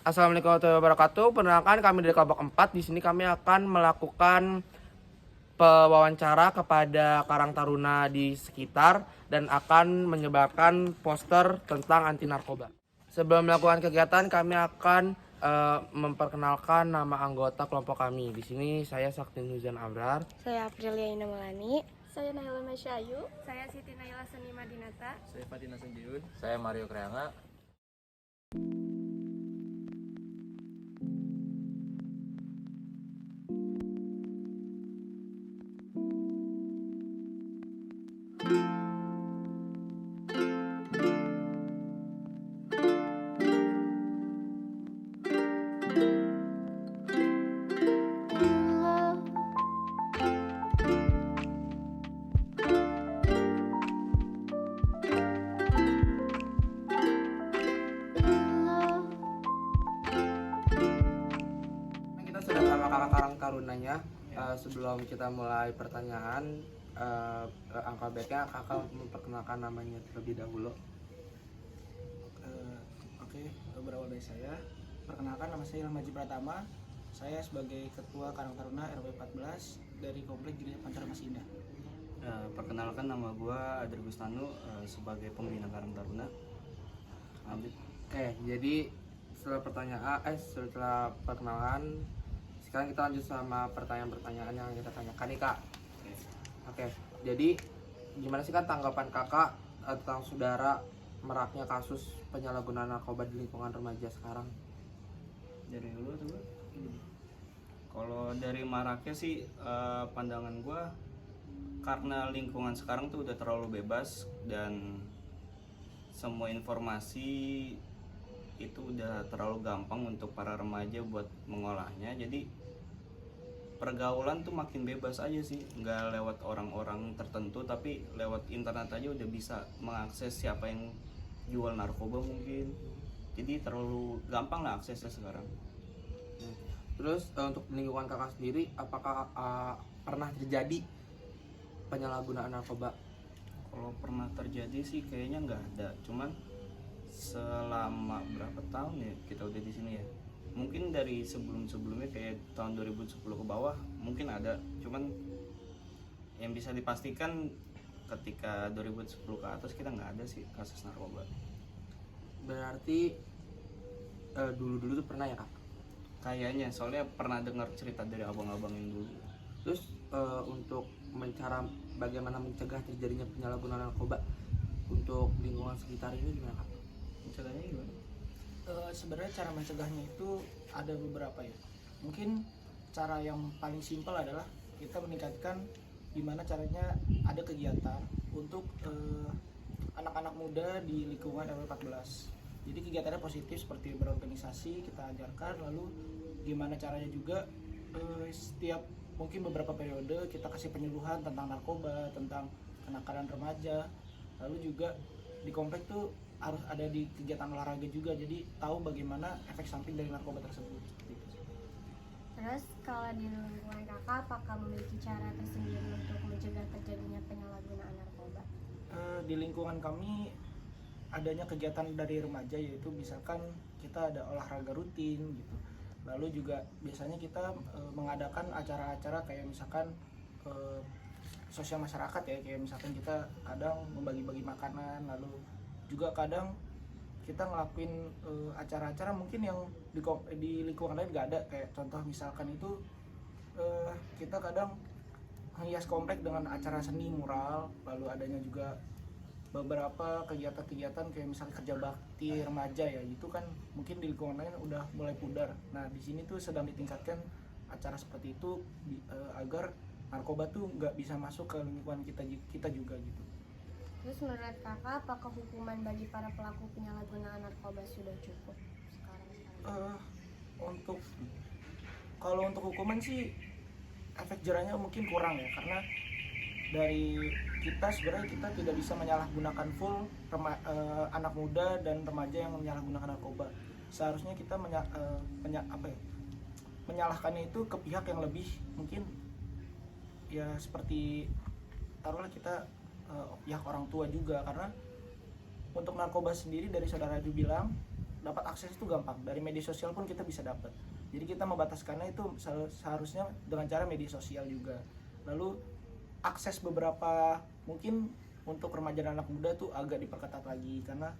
Assalamualaikum warahmatullahi wabarakatuh. Perkenalkan kami dari kelompok 4. Di sini kami akan melakukan pewawancara kepada Karang Taruna di sekitar dan akan menyebarkan poster tentang anti narkoba. Sebelum melakukan kegiatan, kami akan memperkenalkan nama anggota kelompok kami. Di sini saya Sakti Nuzan Abrar. Saya Aprilia Ina Melani. Saya Naila Masyayu. Saya Siti Naila Seni Madinata. Saya Fatina Senjiun. Saya Mario Kreanga. Kita sudah sama kakak Karang Tarunanya. Sebelum kita mulai pertanyaan, angka baiknya kakak memperkenalkan namanya terlebih dahulu. Oke, berawal dari saya. Perkenalkan, nama saya Ilham Haji Pratama. Saya sebagai Ketua Karang Taruna RW 14 dari Komplek Gereja Pancoran Mas Indah. Perkenalkan, nama gue Adri Bustanu, sebagai pembina Karang Taruna. Jadi setelah perkenalan, sekarang kita lanjut sama pertanyaan-pertanyaan yang kita tanyakan nih kak. Oke, jadi gimana sih kan tanggapan kakak tentang saudara meraknya kasus penyalahgunaan narkoba di lingkungan remaja sekarang? Dari dulu tuh. Kalau dari maraknya sih, pandangan gue karena lingkungan sekarang tuh udah terlalu bebas dan semua informasi itu udah terlalu gampang untuk para remaja buat mengolahnya. Jadi pergaulan tuh makin bebas aja sih, nggak lewat orang-orang tertentu tapi lewat internet aja udah bisa mengakses siapa yang jual narkoba mungkin. Jadi terlalu gampang lah aksesnya sekarang. Terus untuk lingkungan kakak sendiri, apakah pernah terjadi penyalahgunaan narkoba? Kalau pernah terjadi sih kayaknya nggak ada, cuman selama berapa tahun ya kita udah di sini ya, mungkin dari sebelumnya kayak tahun 2010 ke bawah mungkin ada, cuman yang bisa dipastikan ketika 2010 ke atas kita nggak ada sih kasus narkoba. Berarti dulu tuh pernah ya kak? Kayaknya, soalnya pernah dengar cerita dari abang-abang yang dulu. Terus untuk bagaimana mencegah terjadinya penyalahgunaan narkoba untuk lingkungan sekitar ini gimana kak? Mencegahnya gimana? Sebenarnya cara mencegahnya itu ada beberapa ya. Mungkin cara yang paling simpel adalah kita meningkatkan gimana caranya ada kegiatan untuk anak-anak muda di lingkungan RW 14. Jadi kegiatannya positif seperti berorganisasi kita ajarkan, lalu gimana caranya juga setiap mungkin beberapa periode kita kasih penyuluhan tentang narkoba, tentang kenakalan remaja. Lalu juga di komplek tuh harus ada di kegiatan olahraga juga, jadi tahu bagaimana efek samping dari narkoba tersebut. Terus kalau di lingkungan kakak, apakah memiliki cara tersendiri untuk mencegah terjadinya penyalahgunaan narkoba? Di lingkungan kami adanya kegiatan dari remaja, yaitu misalkan kita ada olahraga rutin gitu. Lalu juga biasanya kita mengadakan acara-acara kayak misalkan sosial masyarakat ya, kayak misalkan kita kadang membagi-bagi makanan, lalu juga kadang kita ngelakuin acara-acara mungkin yang di lingkungan lain nggak ada, kayak contoh misalkan itu kita kadang menghias komplek dengan acara seni mural, lalu adanya juga beberapa kegiatan-kegiatan kayak misalnya kerja bakti remaja ya, itu kan mungkin di lingkungan lain udah mulai pudar. Nah di sini tuh sedang ditingkatkan acara seperti itu agar narkoba tuh nggak bisa masuk ke lingkungan kita juga gitu. Terus menurut kakak, apakah hukuman bagi para pelaku penyalahgunaan narkoba sudah cukup sekarang? Kalau untuk hukuman sih efek jerahnya mungkin kurang ya, karena dari kita sebenarnya kita tidak bisa menyalahgunakan full anak muda dan remaja yang menyalahgunakan narkoba. Seharusnya kita menyalahkannya itu ke pihak yang lebih mungkin ya, seperti taruhlah kita pihak orang tua juga, karena untuk narkoba sendiri dari saudara Aju bilang dapat akses itu gampang, dari media sosial pun kita bisa dapat. Jadi kita membataskannya itu seharusnya dengan cara media sosial juga. Lalu akses beberapa mungkin untuk remaja dan anak muda tuh agak diperketat lagi, karena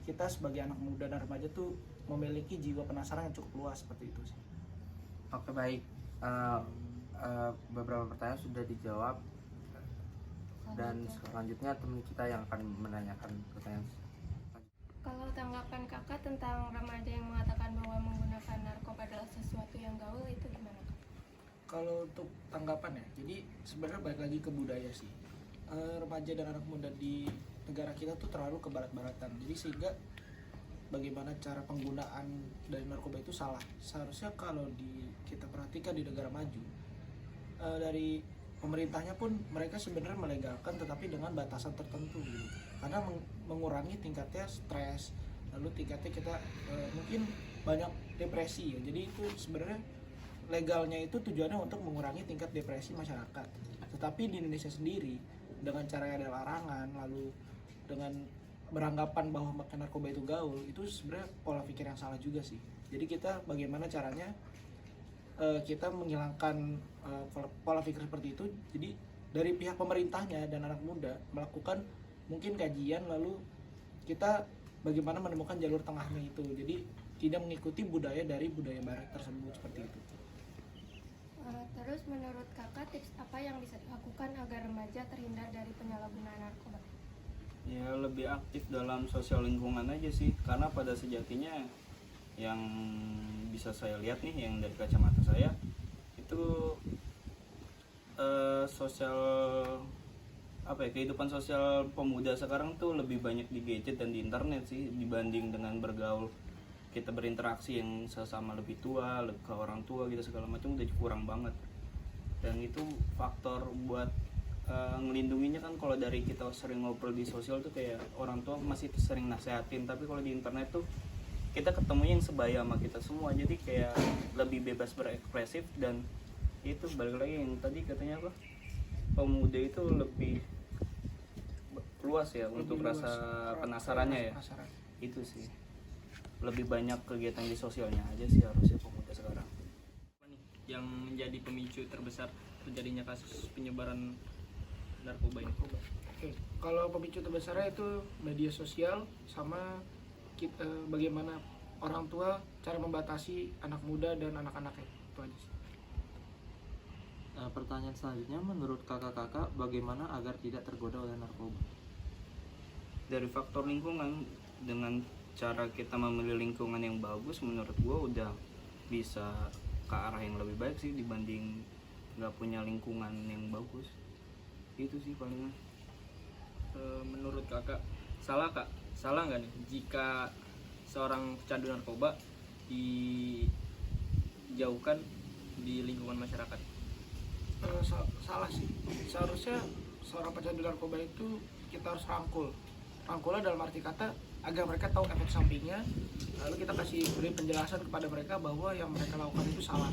kita sebagai anak muda dan remaja tuh memiliki jiwa penasaran yang cukup luas seperti itu sih. Oke, baik. Beberapa pertanyaan sudah dijawab, dan selanjutnya teman kita yang akan menanyakan pertanyaan. Kalau tanggapan kakak tentang remaja yang mengatakan bahwa menggunakan narkoba adalah sesuatu yang gaul, itu gimana Kak? Kalau untuk tanggapan ya, jadi sebenarnya balik lagi ke budaya sih. Remaja dan anak muda di negara kita tuh terlalu ke barat-baratan. Jadi sehingga bagaimana cara penggunaan dari narkoba itu salah. Seharusnya kalau kita perhatikan di negara maju, dari pemerintahnya pun mereka sebenarnya melegalkan, tetapi dengan batasan tertentu gitu. Karena mengurangi tingkatnya stres, lalu tingkatnya kita mungkin banyak depresi ya. Jadi itu sebenarnya legalnya itu tujuannya untuk mengurangi tingkat depresi masyarakat. Tetapi di Indonesia sendiri dengan cara ada larangan, lalu dengan beranggapan bahwa makan narkoba itu gaul, itu sebenarnya pola pikir yang salah juga sih. Jadi kita bagaimana caranya kita menghilangkan pola pikir seperti itu. Jadi dari pihak pemerintahnya dan anak muda melakukan mungkin kajian, lalu kita bagaimana menemukan jalur tengahnya itu. Jadi tidak mengikuti budaya dari budaya barat tersebut seperti itu. Terus menurut kakak tips apa yang bisa dilakukan agar remaja terhindar dari penyalahgunaan narkoba? Ya lebih aktif dalam sosial lingkungan aja sih, karena pada sejatinya yang bisa saya lihat nih, yang dari kacamata saya itu kehidupan sosial pemuda sekarang tuh lebih banyak di gadget dan di internet sih, dibanding dengan bergaul, kita berinteraksi yang sesama lebih tua, ke orang tua gitu segala macam udah kurang banget. Dan itu faktor buat ngelindunginya kan. Kalau dari kita sering ngobrol di sosial tuh kayak orang tua masih sering nasehatin, tapi kalau di internet tuh kita ketemunya yang sebaya sama kita semua, jadi kayak lebih bebas berekspresif. Dan itu balik lagi yang tadi katanya apa, pemuda itu lebih luas ya Lebih untuk luas, rasa penasarannya ya. penasaran. Itu sih lebih banyak kegiatan di sosialnya aja sih harusnya pemuda sekarang. Apa nih yang menjadi pemicu terbesar terjadinya kasus penyebaran narkoba ini? Oke, kalau pemicu terbesarnya itu media sosial sama kita, bagaimana orang tua cara membatasi anak muda dan anak-anaknya, itu aja sih. Pertanyaan selanjutnya, menurut kakak-kakak bagaimana agar tidak tergoda oleh narkoba? Dari faktor lingkungan, dengan cara kita memilih lingkungan yang bagus, menurut gue udah bisa ke arah yang lebih baik sih dibanding nggak punya lingkungan yang bagus. Itu sih palingan. Menurut kakak salah nggak nih jika seorang pecandu narkoba dijauhkan di lingkungan masyarakat? Salah sih. Seharusnya seorang pecandu narkoba itu kita harus rangkulnya dalam arti kata agar mereka tahu efek sampingnya, lalu kita beri penjelasan kepada mereka bahwa yang mereka lakukan itu salah.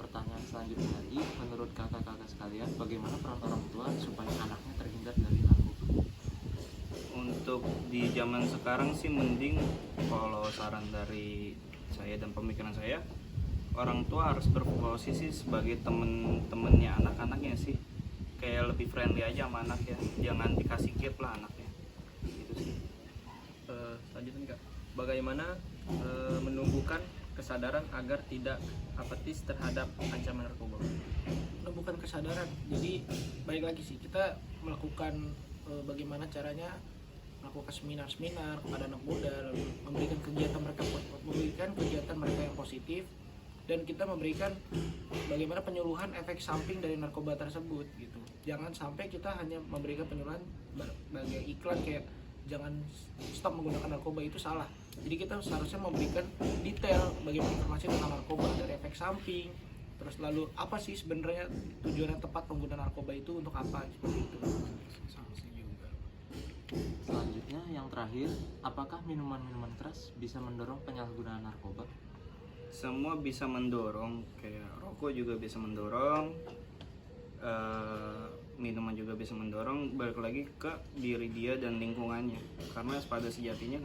Pertanyaan selanjutnya lagi, menurut kakak-kakak sekalian bagaimana peran orang tua supaya anaknya terhindar dari narkoba? Untuk di zaman sekarang sih mending, kalau saran dari saya dan pemikiran saya, orang tua harus berposisi sebagai temen-temennya anak-anaknya sih, kayak lebih friendly aja sama anak ya, jangan dikasih gap lah anaknya. Gitu sih. Selanjutnya Kak, bagaimana menumbuhkan kesadaran agar tidak apatis terhadap ancaman narkoba? Bukan kesadaran, jadi balik lagi sih, kita melakukan bagaimana caranya melakukan seminar-seminar kepada anak muda, lalu memberikan kegiatan mereka yang positif, dan kita memberikan bagaimana penyuluhan efek samping dari narkoba tersebut gitu. Jangan sampai kita hanya memberikan penyuluhan sebagai iklan kayak jangan stop menggunakan narkoba, itu salah. Jadi kita seharusnya memberikan detail bagaimana informasi tentang narkoba, dari efek samping, terus lalu apa sih sebenarnya tujuan yang tepat pengguna narkoba itu untuk apa, seperti itu. Selanjutnya yang terakhir, apakah minuman-minuman keras bisa mendorong penyalahgunaan narkoba? Semua bisa mendorong, kayak rokok juga bisa mendorong, minuman juga bisa mendorong, balik lagi ke diri dia dan lingkungannya. Karena pada sejatinya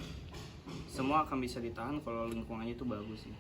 semua akan bisa ditahan kalau lingkungannya itu bagus sih.